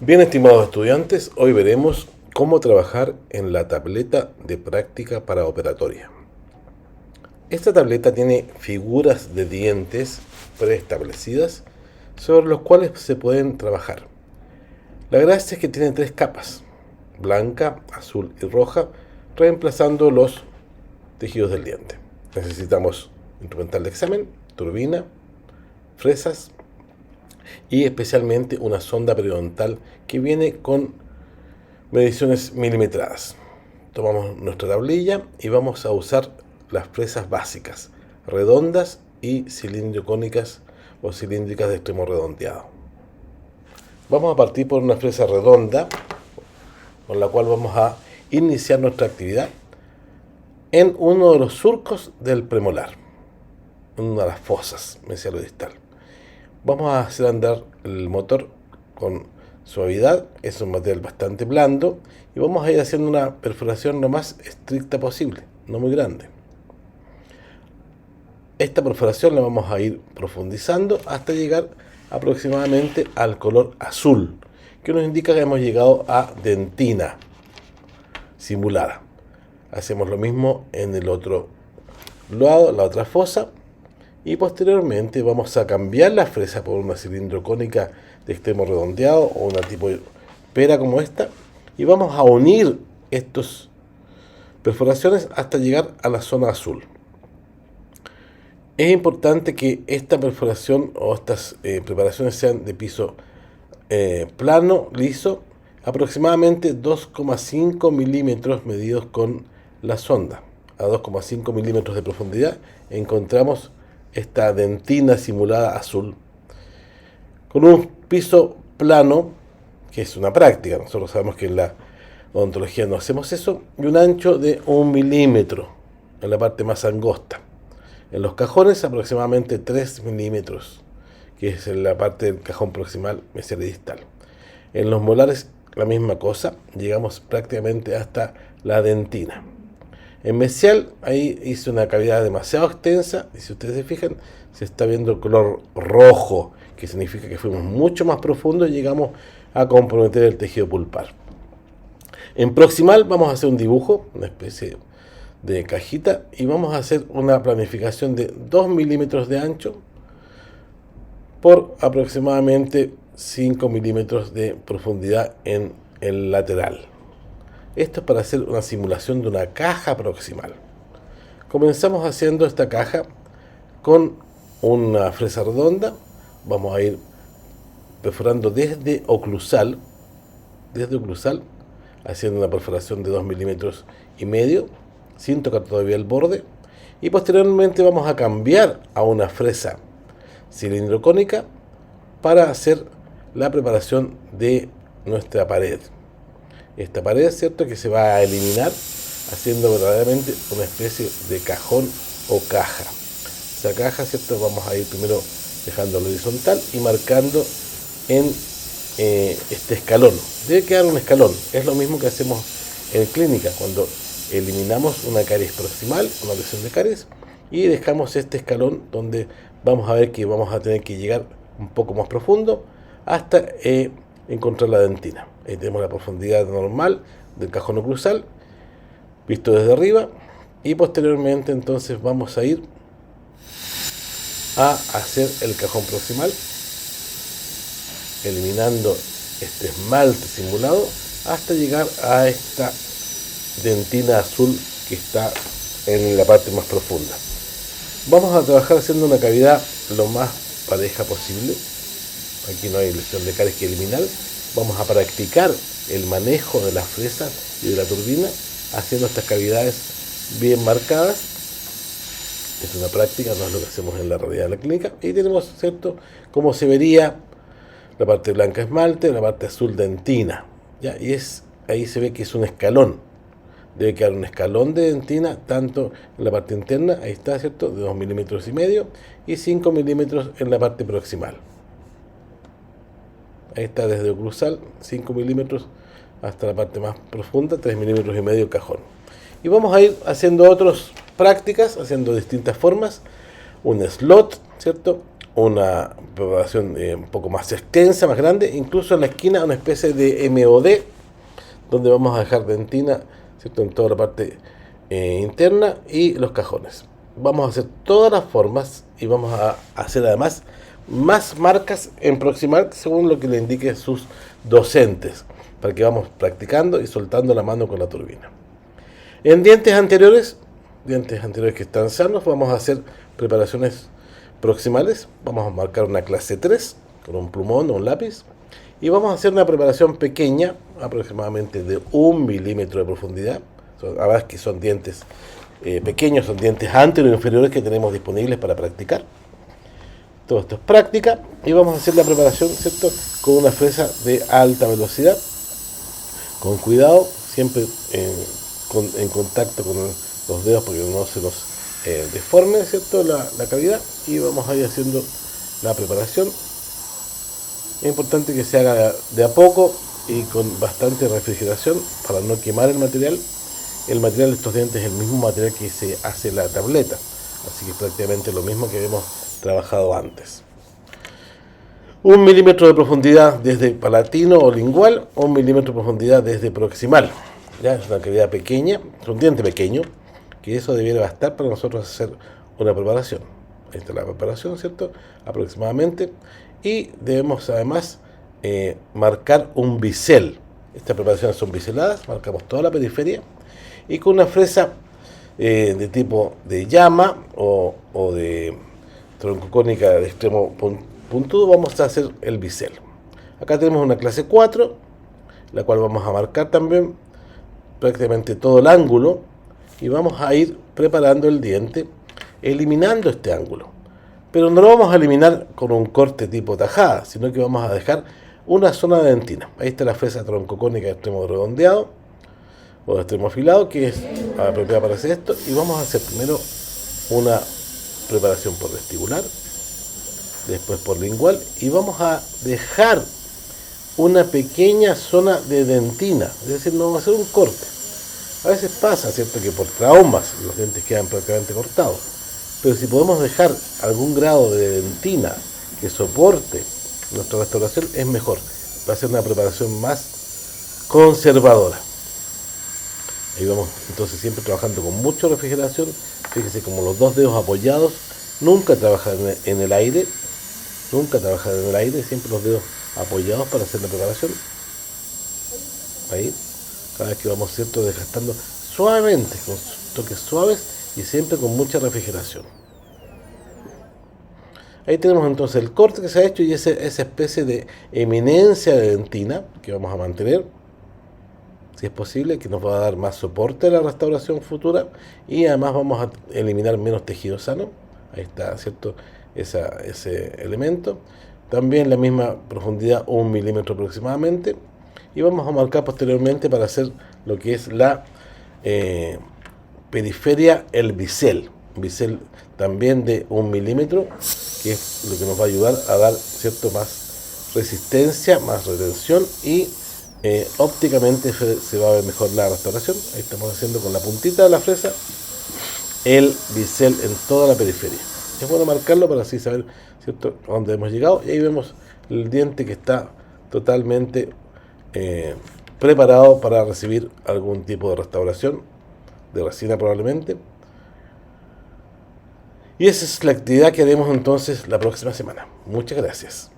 Bien, estimados estudiantes, hoy veremos cómo trabajar en la tableta de práctica para operatoria. Esta tableta tiene figuras de dientes preestablecidas sobre los cuales se pueden trabajar. La gracia es que tiene tres capas, blanca, azul y roja, reemplazando los tejidos del diente. Necesitamos instrumental de examen, turbina, fresas y especialmente una sonda periodontal que viene con mediciones milimetradas. Tomamos nuestra tablilla y vamos a usar las fresas básicas, redondas y cilindrocónicas o cilíndricas de extremo redondeado. Vamos a partir por una fresa redonda con la cual vamos a iniciar nuestra actividad en uno de los surcos del premolar, en una de las fosas mesialo-distal. Vamos a hacer andar el motor con suavidad, es un material bastante blando, y vamos a ir haciendo una perforación lo más estricta posible, no muy grande. Esta perforación la vamos a ir profundizando hasta llegar aproximadamente al color azul, que nos indica que hemos llegado a dentina simulada. Hacemos lo mismo en el otro lado, la otra fosa, y posteriormente vamos a cambiar la fresa por una cilindrocónica de extremo redondeado o una tipo pera como esta, y vamos a unir estas perforaciones hasta llegar a la zona azul. Es importante que esta perforación o estas preparaciones sean de piso plano, liso, aproximadamente 2,5 milímetros medidos con la sonda. A 2,5 milímetros de profundidad encontramos esta dentina simulada azul con un piso plano, que es una práctica, nosotros sabemos que en la odontología no hacemos eso, y un ancho de 1 milímetro en la parte más angosta. En los cajones aproximadamente 3 milímetros, que es en la parte del cajón proximal mesialo-distal. En los molares la misma cosa, llegamos prácticamente hasta la dentina. En mesial, ahí hice una cavidad demasiado extensa, y si ustedes se fijan, se está viendo el color rojo, que significa que fuimos mucho más profundo y llegamos a comprometer el tejido pulpar. En proximal vamos a hacer un dibujo, una especie de cajita, y vamos a hacer una planificación de 2 milímetros de ancho por aproximadamente 5 milímetros de profundidad en el lateral. Esto es para hacer una simulación de una caja proximal. Comenzamos haciendo esta caja con una fresa redonda. Vamos a ir perforando desde oclusal, haciendo una perforación de 2 milímetros y medio, sin tocar todavía el borde. Y posteriormente vamos a cambiar a una fresa cilindrocónica para hacer la preparación de nuestra pared. Esta pared, ¿cierto?, que se va a eliminar haciendo verdaderamente una especie de cajón o caja. Esa caja, ¿cierto?, vamos a ir primero dejando horizontal y marcando en este escalón. Debe quedar un escalón. Es lo mismo que hacemos en clínica cuando eliminamos una caries proximal, una lesión de caries, y dejamos este escalón donde vamos a ver que vamos a tener que llegar un poco más profundo hasta encontrar la dentina. Ahí tenemos la profundidad normal del cajón oclusal visto desde arriba, y posteriormente entonces vamos a ir a hacer el cajón proximal eliminando este esmalte simulado hasta llegar a esta dentina azul que está en la parte más profunda. Vamos a trabajar haciendo una cavidad lo más pareja posible. Aquí no hay lesión de caries que eliminar. Vamos a practicar el manejo de las fresas y de la turbina haciendo estas cavidades bien marcadas. Es una práctica, no es lo que hacemos en la realidad de la clínica. Y tenemos, ¿cierto?, cómo se vería la parte blanca esmalte, la parte azul dentina, ¿ya? Y ahí se ve que es un escalón. Debe quedar un escalón de dentina tanto en la parte interna, ahí está, ¿cierto?, de 2 milímetros y medio, y 5 milímetros en la parte proximal. Ahí está desde oclusal, 5 milímetros hasta la parte más profunda, 3 milímetros y medio cajón. Y vamos a ir haciendo otras prácticas, haciendo distintas formas. Un slot, ¿cierto? una preparación un poco más extensa, más grande, incluso en la esquina una especie de MOD, donde vamos a dejar dentina, ¿cierto?, en toda la parte interna y los cajones. Vamos a hacer todas las formas y vamos a hacer además más marcas en Proximark según lo que le indique sus docentes, para que vamos practicando y soltando la mano con la turbina. En dientes anteriores que están sanos, vamos a hacer preparaciones proximales. Vamos a marcar una clase 3 con un plumón o un lápiz y vamos a hacer una preparación pequeña, aproximadamente de 1 milímetro de profundidad. Además que son dientes pequeños, son dientes anteriores e inferiores que tenemos disponibles para practicar. Todo esto es práctica y vamos a hacer la preparación, ¿cierto?, con una fresa de alta velocidad, con cuidado, siempre en contacto con los dedos porque no se nos deforme, ¿cierto?, la cavidad, y vamos a ir haciendo la preparación. Es importante que se haga de a poco y con bastante refrigeración para no quemar el material. El material de estos dientes es el mismo material que se hace la tableta, así que es prácticamente lo mismo que hemos trabajado antes. 1 milímetro de profundidad desde palatino o lingual, 1 milímetro de profundidad desde proximal. Ya es una cavidad pequeña, es un diente pequeño, que eso debiera bastar para nosotros hacer una preparación. Ahí está la preparación, ¿cierto?, aproximadamente. Y debemos además marcar un bisel. Estas preparaciones son biseladas, marcamos toda la periferia y con una fresa de tipo de llama o de troncocónica de extremo puntudo vamos a hacer el bisel. Acá tenemos una clase 4, la cual vamos a marcar también prácticamente todo el ángulo y vamos a ir preparando el diente eliminando este ángulo, pero no lo vamos a eliminar con un corte tipo tajada, sino que vamos a dejar una zona de dentina. Ahí está la fresa troncocónica de extremo redondeado o de extremo afilado, que es apropiada para hacer esto, y vamos a hacer primero una preparación por vestibular, después por lingual, y vamos a dejar una pequeña zona de dentina, es decir, no vamos a hacer un corte. A veces pasa, ¿cierto?, que por traumas los dientes quedan prácticamente cortados, pero si podemos dejar algún grado de dentina que soporte nuestra restauración, es mejor. Va a ser una preparación más conservadora. Ahí vamos entonces siempre trabajando con mucha refrigeración. Fíjense como los dos dedos apoyados, nunca trabajan en el aire, siempre los dedos apoyados para hacer la preparación. Ahí, cada vez que vamos, ¿cierto?, desgastando suavemente, con toques suaves y siempre con mucha refrigeración. Ahí tenemos entonces el corte que se ha hecho y esa especie de eminencia de dentina que vamos a mantener, si es posible, que nos va a dar más soporte a la restauración futura y además vamos a eliminar menos tejido sano. Ahí está, ¿cierto?, ese elemento. También la misma profundidad, 1 milímetro aproximadamente. Y vamos a marcar posteriormente para hacer lo que es la periferia, el bisel. Bisel también de 1 milímetro, que es lo que nos va a ayudar a dar, ¿cierto?, más resistencia, más retención y ópticamente se va a ver mejor la restauración. Ahí estamos haciendo con la puntita de la fresa el bisel en toda la periferia. Es bueno marcarlo para así saber, ¿cierto?, a dónde hemos llegado. Y ahí vemos el diente que está totalmente preparado para recibir algún tipo de restauración de resina probablemente. Y esa es la actividad que haremos entonces la próxima semana. Muchas gracias.